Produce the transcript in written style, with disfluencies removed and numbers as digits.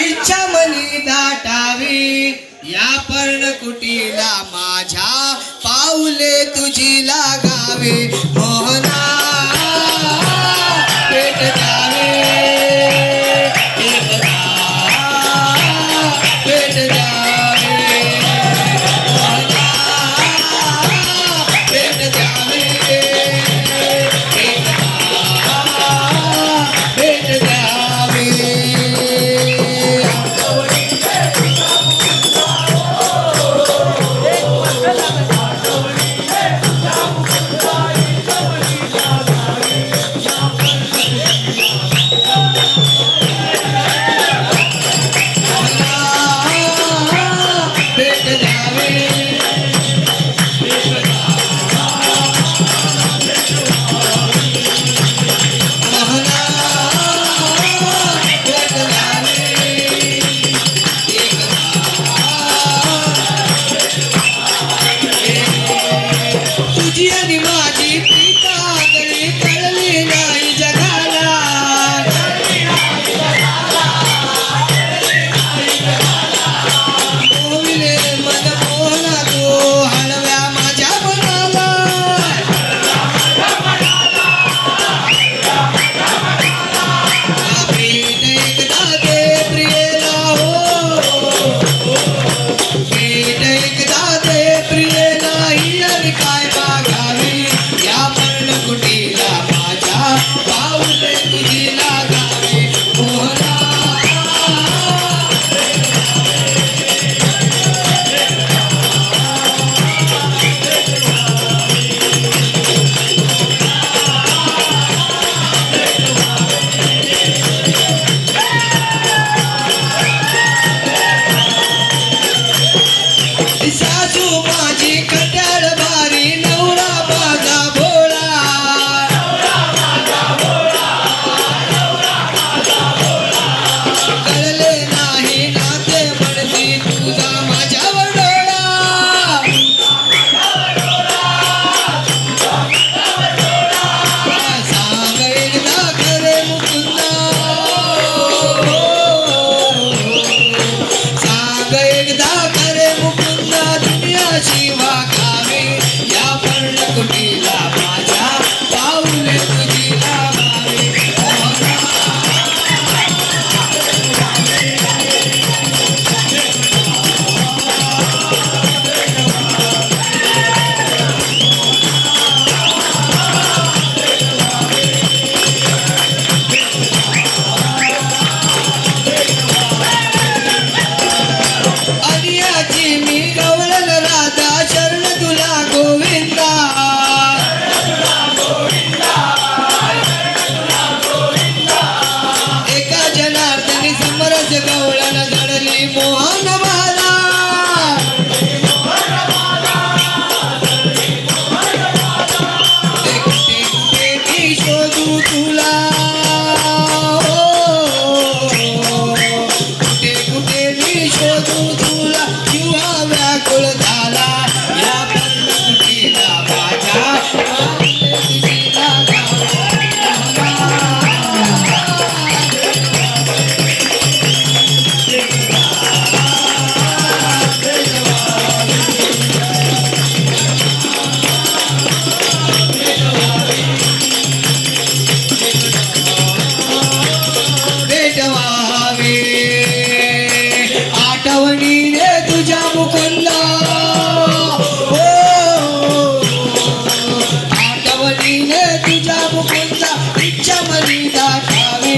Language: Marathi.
इच्छा मनी दाटावी या पर्णकुटीला माझ्या पाऊले तुझी लागावे मोहना भेट द्यावे एकदा भेट द्यावे मोहना भेट द्यावे एकदा भेट द्यावे तुझी आणि माझी प्रीता गळी कळली नाही जगाला मोविले मन मोहना तो हळव्या माझ्या मनाला भेट एकदा दे प्रियेला हो भेट एकदा दे प्रियेला ही आणि काय मागावी या पर्णकुटीला माझ्या पाऊले तुझी लागावी मोहना सासू माझी कट्याळ भारी नवरा माझा भोळा कळले नाही नाते म्हणती तुझा माझ्यावर डोळा सांग एकदा खरे मुकुंदा सांग एकदा खरे मुकुंदा दुनिया शिवा खावे या पर्णकुटीला माझ्या पाऊले तुझी लागावे मोहना अनियाची मी गवळण राधा शरण तुला गोविंदा एका जनार्दनी समरस गवळण घडली मोहन मला कुठे कुठे मी शोधू तुला कुठे कुठे मी शोधू तुला किंवा व्याकुळ झाला या पर्णकुटीला माझ्या पाऊले तुझी लागावी भेटवावे आठवणीने तुझ्या मुकुंदा हो आठवणीने तुझ्या मुकुंदा इच्छा मनी दाटावी